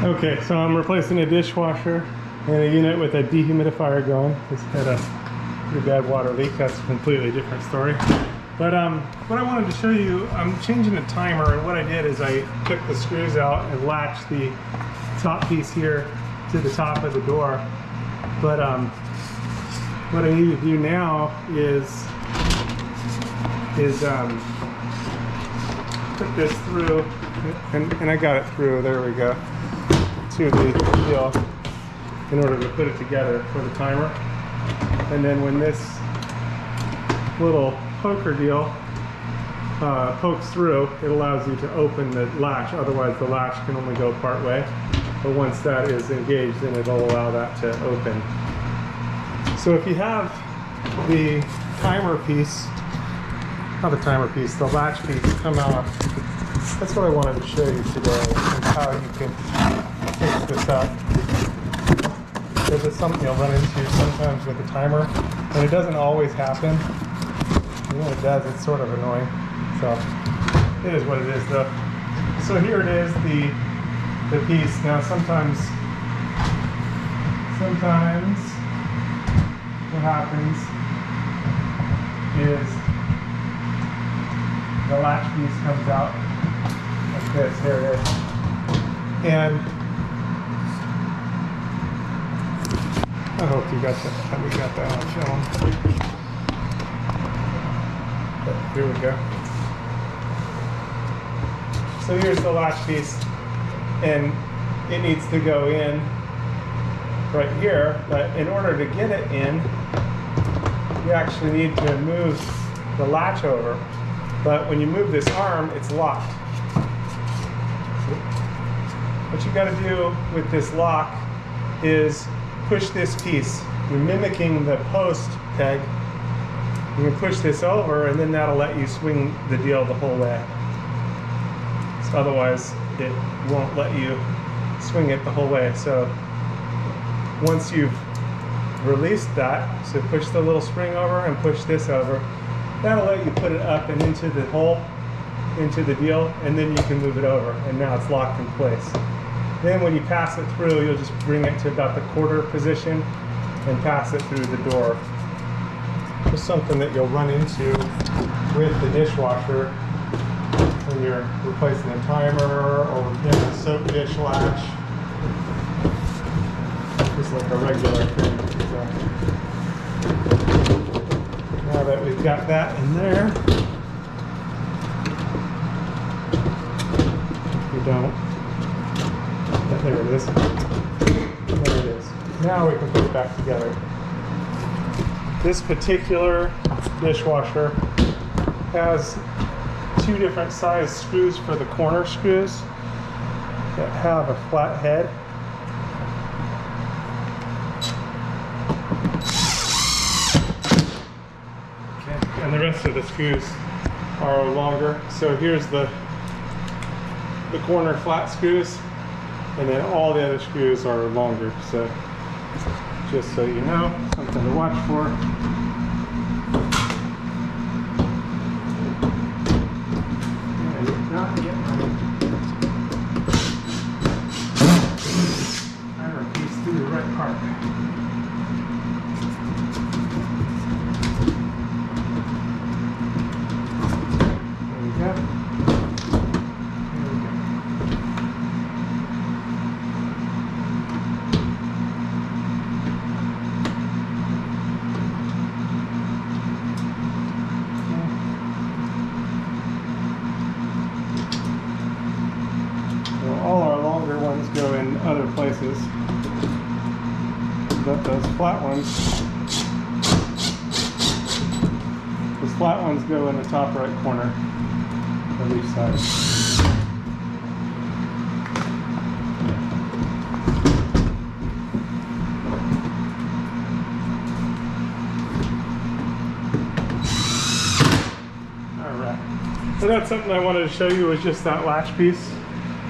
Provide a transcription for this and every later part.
Okay, so I'm replacing a dishwasher and a unit with a dehumidifier going. This had a pretty bad water leak. That's a completely different story. But what I wanted to show you, I'm changing the timer, and what I did is I took the screws out and latched the top piece here to the top of the door. But what I need to do now is put this through, and I got it through, there we go, to the deal in order to put it together for the timer. And then when this little poker deal pokes through, it allows you to open the latch. Otherwise the latch can only go part way. But once that is engaged, then it'll allow that to open. So if you have the timer piece, not the timer piece, the latch piece come out, that's what I wanted to show you today, and how you can fix this up. Because it's something you'll run into sometimes with the timer, and it doesn't always happen. And when it does, it's sort of annoying. So it is what it is though. So here it is, the piece. Now sometimes what happens is the latch piece comes out like this. Here it is. And I hope you got that. We got that on film. But here we go. So here's the latch piece, and it needs to go in right here. But in order to get it in, you actually need to move the latch over. But when you move this arm, it's locked. What you got to do with this lock is push this piece. You're mimicking the post peg. You can push this over, and then that'll let you swing the deal the whole way. So otherwise, it won't let you swing it the whole way. So once you've released that, so push the little spring over and push this over, that'll let you put it up and into the hole, into the deal, and then you can move it over, and now it's locked in place. Then when you pass it through, you'll just bring it to about the quarter position and pass it through the door. Just something that you'll run into with the dishwasher when you're replacing a timer or getting a soap dish latch. Just like a regular thing. So now that we've got that in there, if you don't, there it is. There it is. Now we can put it back together. This particular dishwasher has two different size screws for the corner screws that have a flat head. Okay. And the rest of the screws are longer. So here's the corner flat screws, and then all the other screws are longer. So just so you know, something to watch for. I did not get my timer piece through the right part. There we go. All our longer ones go in other places, but those flat ones go in the top right corner of each side. All right, so that's something I wanted to show you, was just that latch piece.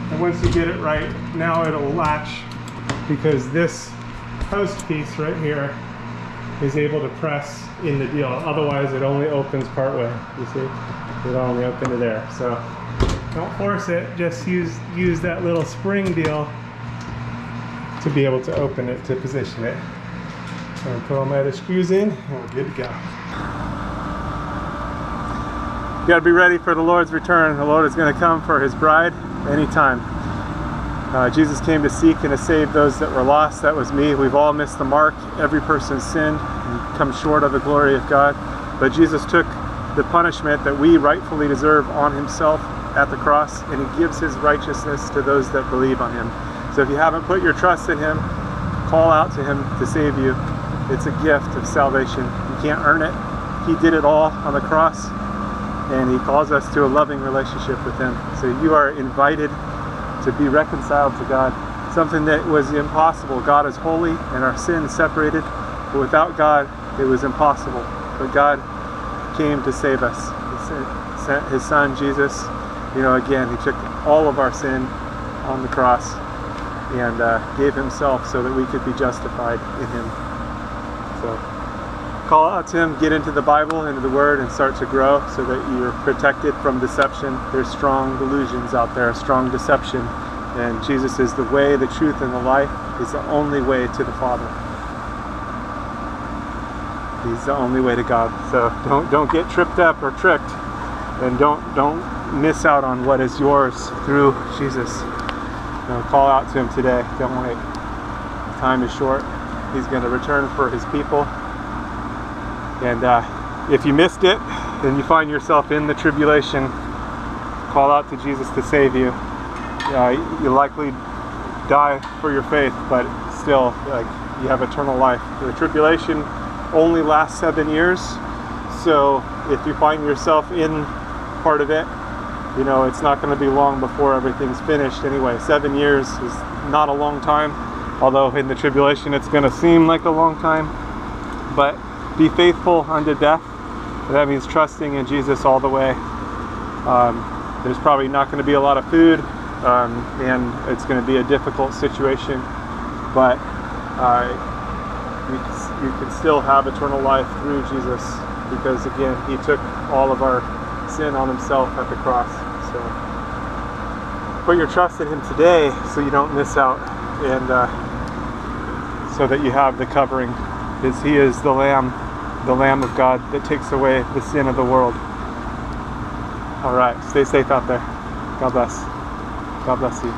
And once you get it right, now it'll latch, because this post piece right here is able to press in the deal. Otherwise, it only opens part way. You see, it'll only open to there. So don't force it. Just use that little spring deal to be able to open it, to position it. I'm going to put all my other screws in and we're good to go. You got to be ready for the Lord's return. The Lord is going to come for his bride anytime. Jesus came to seek and to save those that were lost. That was me. We've all missed the mark. Every person sinned and come short of the glory of God. But Jesus took the punishment that we rightfully deserve on himself at the cross, and he gives his righteousness to those that believe on him. So if you haven't put your trust in him, call out to him to save you. It's a gift of salvation. You can't earn it. He did it all on the cross, and he calls us to a loving relationship with him. So you are invited to be reconciled to God, something that was impossible. God is holy and our sin is separated, but without God it was impossible. But God came to save us. He sent his son Jesus. Again, he took all of our sin on the cross and gave himself so that we could be justified in him. So call out to him, get into the Bible, into the Word, and start to grow so that you're protected from deception. There's strong delusions out there, strong deception. And Jesus is the way, the truth, and the life. He's the only way to the Father. He's the only way to God. So don't get tripped up or tricked, and don't miss out on what is yours through Jesus. Call out to him today. Don't wait. Time is short. He's going to return for his people. And if you missed it, and you find yourself in the tribulation, call out to Jesus to save you. You likely die for your faith, but still, you have eternal life. The tribulation only lasts 7 years, so if you find yourself in part of it, it's not going to be long before everything's finished anyway. 7 years is not a long time, although in the tribulation it's going to seem like a long time. But be faithful unto death. That means trusting in Jesus all the way. There's probably not going to be a lot of food, and it's going to be a difficult situation, but you can still have eternal life through Jesus, because again, he took all of our sin on himself at the cross. So put your trust in him today so you don't miss out, and so that you have the covering, because he is the Lamb of God that takes away the sin of the world. All right, stay safe out there. God bless. God bless you.